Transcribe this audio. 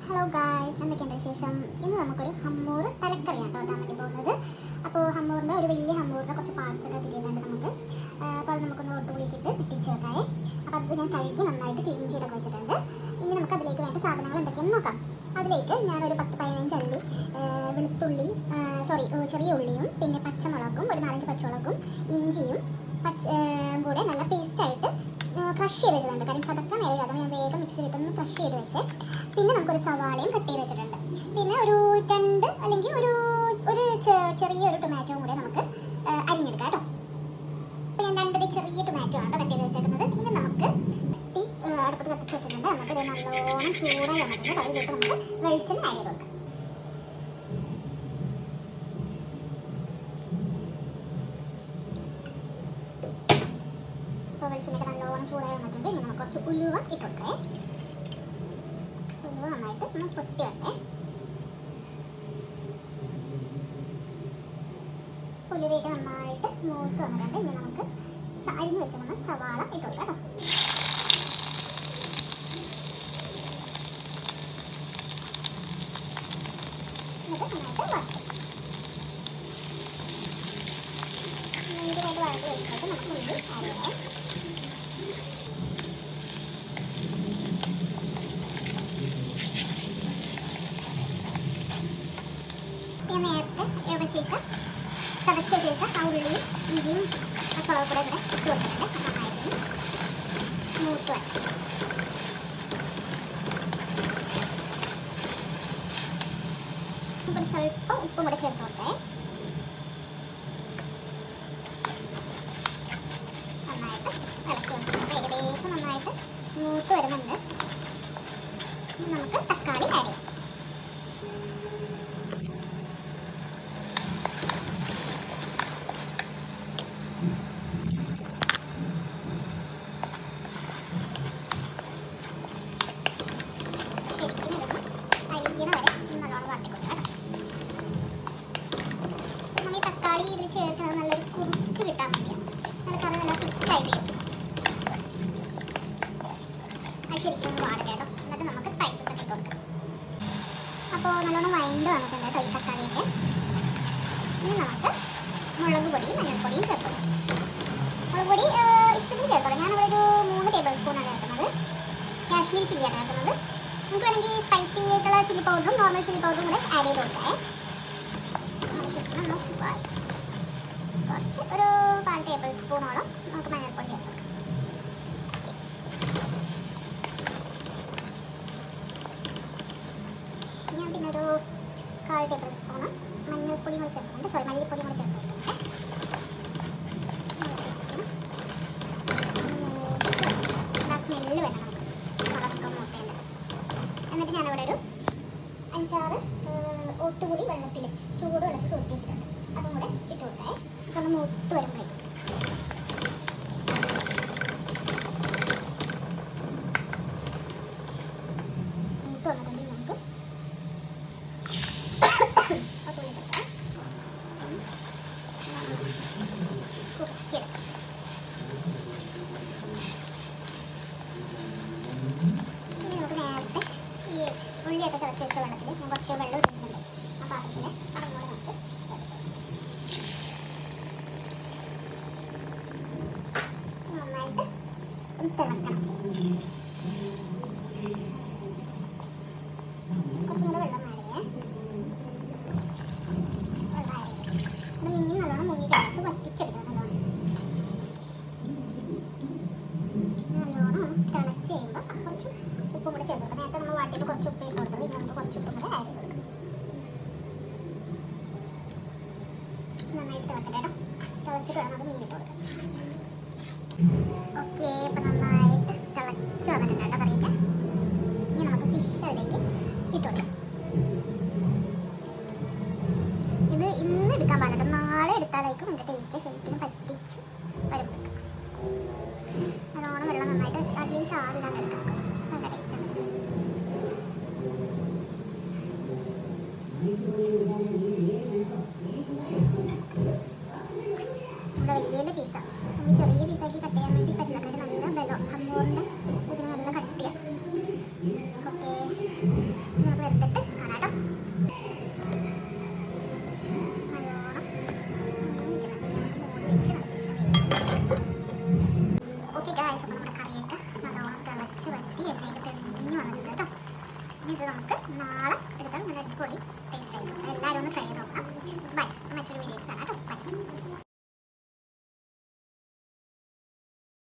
Hello guys, എന്തൊക്കെയുണ്ട് വിശേഷം? ഇന്ന് നമുക്കൊരു ഹമ്മൂർ തലക്കറിയാണ് കേട്ടോ വേണ്ടി പോകുന്നത്. അപ്പോൾ ഹമ്മൂറിൻ്റെ ഒരു വലിയ ഹമ്മൂറിൻ്റെ കുറച്ച് പാർട്സൊക്കെ കിട്ടിയിട്ടുണ്ട് നമുക്ക്. അപ്പോൾ അത് നമുക്കൊന്ന് ഒട്ടുപുളിക്കിട്ട് ഇട്ടിച്ച് വെക്കാവേ. അപ്പോൾ അത് ഞാൻ കഴുകി നന്നായിട്ട് ക്ലീൻ ചെയ്തൊക്കെ വെച്ചിട്ടുണ്ട്. ഇനി നമുക്ക് അതിലേക്ക് വേണ്ട സാധനങ്ങൾ എന്തൊക്കെയാണെന്ന് നോക്കാം. അതിലേക്ക് ഞാനൊരു 10-15 അല്ലി വെളുത്തുള്ളി, ചെറിയ ഉള്ളിയും പിന്നെ പച്ചമുളകും ഒരു 4-5 പച്ചമുളകും ഇഞ്ചിയും കൂടെ നല്ല പേസ്റ്റായിട്ട് ക്രഷ് ചെയ്ത് വെച്ചിട്ടുണ്ട്. കാര്യം ചതക്കാൻ നേരെ ഞാൻ വേഗം മിക്സിയിലിട്ടൊന്ന് ക്രഷ് ചെയ്ത് വെച്ച്. പിന്നെ നമുക്കൊരു സവാളയും കട്ട് ചെയ്ത് വെച്ചിട്ടുണ്ട്. പിന്നെ ഒരു 2 അല്ലെങ്കിൽ ഒരു ചെറിയൊരു ടൊമാറ്റോയും കൂടെ നമുക്ക് അരിഞ്ഞെടുക്കാം കേട്ടോ. അപ്പോൾ ഞാൻ 2 ചെറിയ ടൊമാറ്റോ ആണ് കട്ട് ചെയ്ത് വെച്ചേക്കുന്നത്. ഇനി നമുക്ക് അടുപ്പത്ത് കത്തിച്ച് വെച്ചിട്ടുണ്ട്. എന്നിട്ട് ഇത് നല്ലോണം ചൂടായി വന്നിട്ടുണ്ട്. അതിലേക്ക് നമുക്ക് വെളിച്ചെണ്ണ ആഡ് ചെയ്ത് കൊടുക്കാം. അപ്പോൾ വെളിച്ചെണ്ണയൊക്കെ നല്ലോണം ചൂടായി വന്നിട്ടുണ്ട്. ഇനി നമുക്ക് കുറച്ച് ഉലുവ ഇട്ട് കൊടുക്കാം. ഉലുവ നന്നായിട്ട് ഒന്ന് പൊട്ടി വരട്ടെ. ഉലുവയൊക്കെ നന്നായിട്ട് മൂത്ത് വന്നിട്ടുണ്ട്. ഇനി നമുക്ക് അരിഞ്ഞ് വെച്ച് നമ്മൾ സവാള ഇട്ട് കൊടുക്കാം കേട്ടോ. എന്നിട്ട് നന്നായിട്ട് വറുക്കും. നീരായിട്ട് വറുത്ത് വെച്ചിട്ട് നമുക്ക് ഉള്ളി ആഡ് ചെയ്യാം. നേരത്തെ ചതച്ച് വെച്ച ആ ഉള്ളിയും ഇഞ്ചിയും പച്ചമുളക് കൂടെ ഇവിടെ ഇട്ട് കൊടുത്തിട്ടുണ്ട്. നന്നായിട്ട് മൂത്ത് വരട്ടെ. ഒരു സ്വല്പം ഉപ്പും കൂടെ ചേർത്ത് കൊടുത്തേ. നന്നായിട്ട് ഇളക്കി വെച്ചിട്ടുണ്ട്. ഏകദേശം നന്നായിട്ട് മൂത്ത് വരുന്നുണ്ട്. നമുക്ക് തക്കാളി ആഡ് ചെയ്യാം. ഇതിൽ ചേർക്കുന്നത് നല്ലൊരു കുറുക്ക് കിട്ടാൻ വേണ്ടിയാണ്. നല്ല കറി നല്ല തിക്കായിട്ട് കിട്ടും. അത് ശരിക്കും ഒന്ന് വാടട്ടെ കേട്ടോ. എന്നിട്ട് നമുക്ക് സ്പൈസസ് ഒക്കെ ഇട്ട് കൊടുക്കാം. അപ്പോൾ നല്ലോണം വഴണ്ട് വന്നിട്ടുണ്ട് കേട്ടോ ഈ തക്കാളിയൊക്കെ. ഇനി നമുക്ക് മുളക് പൊടിയും മഞ്ഞൾപ്പൊടിയും ചേർത്ത് കൊടുക്കാം. മുളക് പൊടി ഇഷ്ടത്തിന് ചേർത്തോളാം. ഞാനിവിടെ ഒരു 3 ടേബിൾ സ്പൂണാണ് ചേർക്കുന്നത്. കാശ്മീരി ചില്ലിയാണ് ചേർക്കുന്നത്. നമുക്ക് വേണമെങ്കിൽ സ്പൈസി ആയിട്ടുള്ള ചില്ലി പൗഡറും നോർമൽ ചില്ലി പൗഡറും കൂടെ ആഡ് ചെയ്ത് കൊടുക്കാം. കുറച്ച് ഒരു 4 ടേബിൾ സ്പൂണോളം നമുക്ക് മഞ്ഞൾപ്പൊടി ചേർക്കാം. ഞാൻ പിന്നെ ഒരു 1/4 ടേബിൾ സ്പൂണ് മഞ്ഞൾപ്പൊടി കൂടി ചേർക്കുന്നുണ്ട്. മല്ലിപ്പൊടി കൂടി ചേർത്ത് കൊടുക്കുന്നുണ്ട്. സ്മെല്ല് വേണം നമുക്ക് മുളകൊക്കെ മൂത്തേൻ്റെ. എന്നിട്ട് ഞാനിവിടെ ഒരു 5-6 ഒട്ടുപുളി വെള്ളത്തിൽ ചൂട് വെള്ളത്തിൽ കുറുക്കി വെച്ചിട്ടുണ്ട്. അതും കൂടെ ഇട്ട് കൊടുക്കാം. ഒന്ന് മൂത്ത് വരുമ്പോഴേക്കും മൂത്ത് വന്നിട്ടുണ്ടെങ്കിൽ നമുക്ക് അതുപോലെ കൊടുക്കാം. കുറുക്കിയെടുക്കാം. ഇനി നമുക്ക് നേരത്തെ ഈ ഉള്ളിയൊക്കെ ചതച്ച് വെച്ച വെള്ളത്തിൽ ഞാൻ കുറച്ച് വെള്ളം ഇട്ടിട്ടുണ്ട്. ആ പാത്രത്തിൽ അതുപോലെ നമുക്ക് നന്നായിട്ട് തിളക്കണം. കുറച്ചും കൂടെ വെള്ളം ആഡ് ചെയ്യാം. വെള്ളം ആഡ് ചെയ്യാം. മീൻ നല്ലോണം മുങ്ങി കിടത്ത് വറ്റിച്ചെടുക്കണം. നല്ലോണം തിളച്ച് കഴിയുമ്പോൾ കുറച്ച് ഉപ്പും കൂടെ ചേർത്ത് കൊടുക്കാം. നേരത്തെ നമ്മൾ വാട്ടിയപ്പോൾ കുറച്ച് ഉപ്പ് ഇട്ട് കൊടുത്തത്. ഇനി നമുക്ക് കുറച്ച് ഉപ്പും കൂടെ ആഡ് ചെയ്ത് കൊടുക്കാം. നന്നായിട്ട് തിളക്കട്ടെ കേട്ടോ. തിളച്ചിട്ട് വേണം അത് മീനിട്ട് കൊടുക്കാം. ഓക്കെ, ഇപ്പം നന്നായിട്ട് തിളച്ച് വന്നിട്ടുണ്ട് കേട്ടോ കറിയൊക്കെ. ഇനി നമുക്ക് ഫിഷ് അതിലേക്ക് ഇട്ട് കൊടുക്കാം. ഇത് ഇന്ന് എടുക്കാൻ പാടില്ല, നാളെ എടുത്താലായിരിക്കും എൻ്റെ ടേസ്റ്റ് ശരിക്കും പറ്റിച്ച് വരുമ്പോഴേക്കും. നല്ലോണം വെള്ളം നന്നായിട്ട് അധികം ചാറില്ലാണ്ട് എടുക്കാം. നല്ല ടേസ്റ്റ് ഉണ്ട്. നമ്മുടെ വലിയ പീസാണ്. നമ്മൾ ചെറിയ പീസാക്കി കട്ട് ചെയ്യാൻ വേണ്ടി പറ്റില്ല. കാര്യം നല്ല ബലം ഹമ്മൂറിൻ്റെ ഇതിന് നല്ല കട്ടിയാണ്. ഓക്കെ, ഓക്കെ ഗായ്സ്, അപ്പോൾ നമ്മുടെ കറിയൊക്കെ നല്ലോണം തിളച്ച് വറ്റി എണ്ണയൊക്കെ തെളിഞ്ഞ് വന്നിട്ടുണ്ട് കേട്ടോ. ഇനി ഇത് നമുക്ക് നാളെ എടുത്താൽ നല്ല അടിപൊളി ടേസ്റ്റ് ആയിരിക്കും. എല്ലാവരും ഒന്ന് ട്രൈ ചെയ്ത് നോക്കണം. ബൈ, മറ്റൊരു വീഡിയോ കാണാം കേട്ടോ.